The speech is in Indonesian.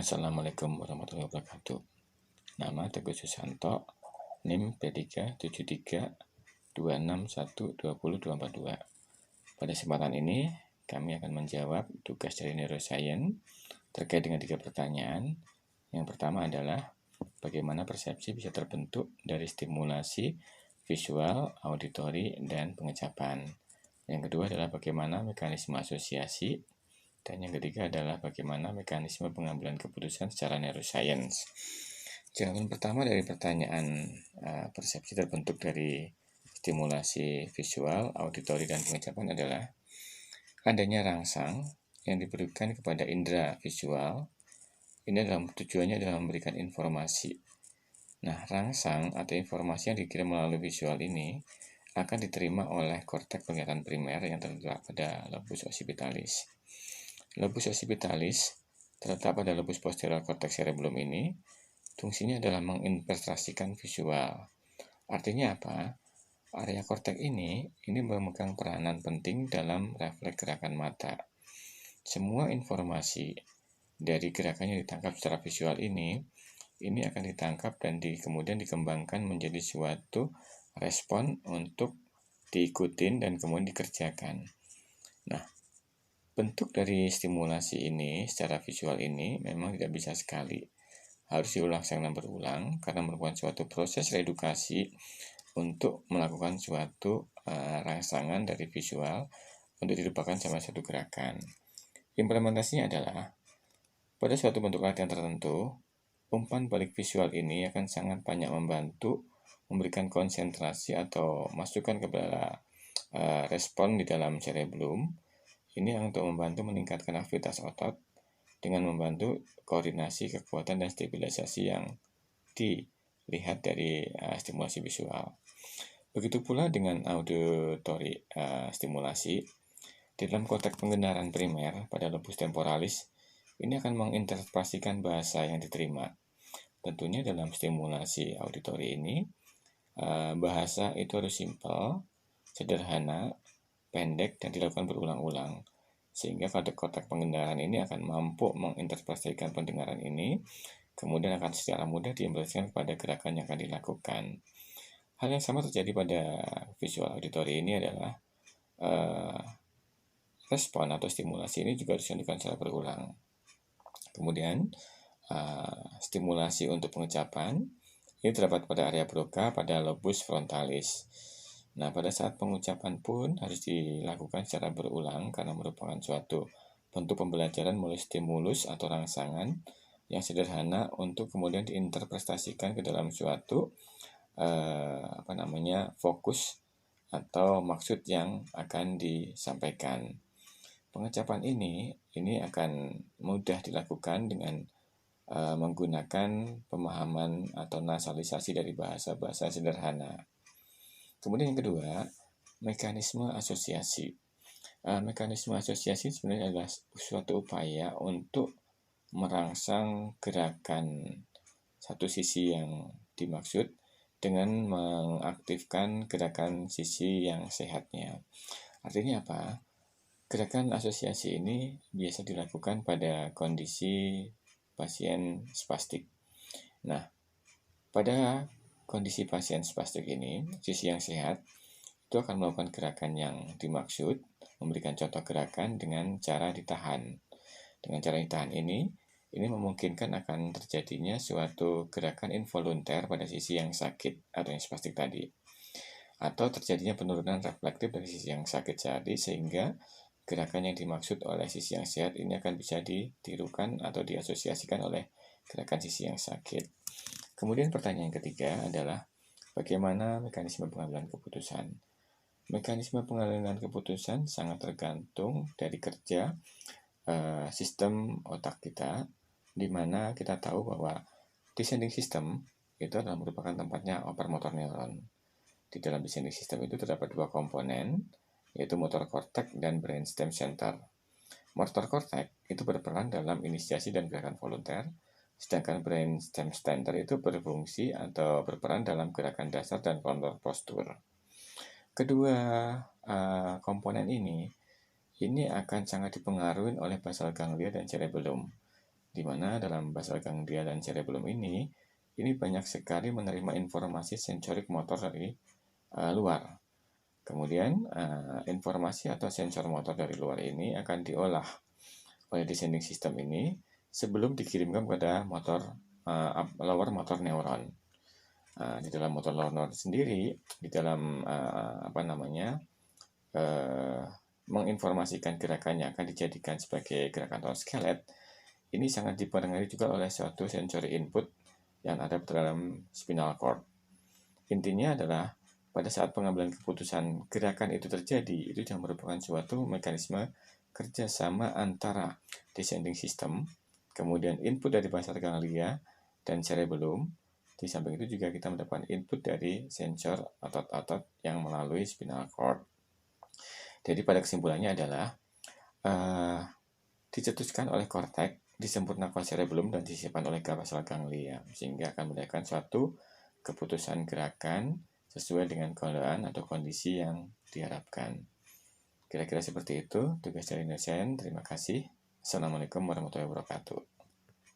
Assalamualaikum warahmatullahi wabarakatuh. Nama Teguh Susanto, NIM P37326120242. Pada kesempatan ini, kami akan menjawab tugas dari neuroscience terkait dengan 3 pertanyaan. Yang pertama adalah, bagaimana persepsi bisa terbentuk dari stimulasi visual, auditori, dan pengecapan. Yang kedua adalah bagaimana mekanisme asosiasi. Dan yang ketiga adalah bagaimana mekanisme pengambilan keputusan secara neuroscience. Jawaban pertama dari pertanyaan persepsi terbentuk dari stimulasi visual, auditori, dan pengecapan adalah adanya rangsang yang diberikan kepada indera visual. Ini tujuannya adalah memberikan informasi. Nah, rangsang atau informasi yang dikirim melalui visual ini akan diterima oleh korteks penglihatan primer yang terletak pada lobus occipitalis. Lobus occipitalis terletak pada lobus posterior korteks cerebellum ini. Fungsinya adalah menginterpretasikan visual. Artinya apa? Area korteks ini memegang peranan penting dalam refleks gerakan mata. Semua informasi dari gerakan yang ditangkap secara visual ini akan ditangkap dan kemudian dikembangkan menjadi suatu respon untuk diikutin dan kemudian dikerjakan. Nah, bentuk dari stimulasi ini secara visual ini memang tidak bisa sekali. Harus diulang secara berulang karena merupakan suatu proses reedukasi untuk melakukan suatu rangsangan dari visual untuk dilupakan sama suatu gerakan. Implementasinya adalah pada suatu bentuk latihan tertentu, umpan balik visual ini akan sangat banyak membantu memberikan konsentrasi atau masukan kepada respon di dalam cerebellum. Ini untuk membantu meningkatkan aktivitas otot dengan membantu koordinasi, kekuatan, dan stabilisasi yang dilihat dari stimulasi visual. Begitu pula dengan auditory stimulasi. Di dalam konteks pengenalan primer pada lobus temporalis, ini akan menginterpretasikan bahasa yang diterima. Tentunya dalam stimulasi auditory ini, bahasa itu harus simpel, sederhana, pendek, dan dilakukan berulang-ulang. Sehingga pada kotak pengendaraan ini akan mampu menginterpretasikan pendengaran ini, kemudian akan secara mudah diimplementasikan pada gerakan yang akan dilakukan. Hal yang sama terjadi pada visual auditory ini adalah respon atau stimulasi ini juga harus dilakukan secara berulang. Kemudian stimulasi untuk pengecapan ini terdapat pada area Broca pada lobus frontalis. Nah, pada saat pengucapan pun harus dilakukan secara berulang karena merupakan suatu bentuk pembelajaran melalui stimulus atau rangsangan yang sederhana untuk kemudian diinterpretasikan ke dalam suatu fokus atau maksud yang akan disampaikan. Pengecapan ini akan mudah dilakukan dengan menggunakan pemahaman atau nasalisasi dari bahasa-bahasa sederhana. Kemudian yang kedua, mekanisme asosiasi. Mekanisme asosiasi sebenarnya adalah suatu upaya untuk merangsang gerakan satu sisi yang dimaksud dengan mengaktifkan gerakan sisi yang sehatnya. Artinya apa? Gerakan asosiasi ini biasa dilakukan pada kondisi pasien spastik. Nah, pada kondisi pasien spastik ini, sisi yang sehat itu akan melakukan gerakan yang dimaksud, memberikan contoh gerakan dengan cara ditahan. Dengan cara ditahan ini memungkinkan akan terjadinya suatu gerakan involunter pada sisi yang sakit atau yang spastik tadi. Atau terjadinya penurunan reflektif dari sisi yang sakit tadi sehingga gerakan yang dimaksud oleh sisi yang sehat ini akan bisa ditirukan atau diasosiasikan oleh gerakan sisi yang sakit. Kemudian pertanyaan yang ketiga adalah bagaimana mekanisme pengambilan keputusan. Mekanisme pengambilan keputusan sangat tergantung dari kerja sistem otak kita, di mana kita tahu bahwa descending system itu adalah merupakan tempatnya opermotor neuron. Di dalam descending system itu terdapat 2 komponen, yaitu motor korteks dan brainstem center. Motor korteks itu berperan dalam inisiasi dan gerakan volunter, sedangkan brainstem center itu berfungsi atau berperan dalam gerakan dasar dan kontrol postur. Kedua komponen ini akan sangat dipengaruhi oleh basal ganglia dan cerebellum. di mana dalam basal ganglia dan cerebellum ini banyak sekali menerima informasi sensorik motor dari luar. Kemudian informasi atau sensor motor dari luar ini akan diolah oleh descending system ini sebelum dikirimkan kepada lower motor neuron. Di dalam motor lower neuron sendiri, di dalam menginformasikan gerakannya akan dijadikan sebagai gerakan skelet. Ini sangat dipengaruhi juga oleh suatu sensory input yang ada dalam spinal cord. Intinya adalah pada saat pengambilan keputusan gerakan itu terjadi, itu sudah merupakan suatu mekanisme kerjasama antara descending system, kemudian input dari basal ganglia dan cerebellum. Di samping itu juga kita mendapatkan input dari sensor otot-otot yang melalui spinal cord. Jadi pada kesimpulannya adalah dicetuskan oleh korteks, disempurnakan cerebellum dan disimpan oleh basal ganglia, sehingga akan mendapatkan suatu keputusan gerakan sesuai dengan keadaan atau kondisi yang diharapkan. Kira-kira seperti itu tugas dari neuroscience. Terima kasih. Assalamualaikum warahmatullahi wabarakatuh.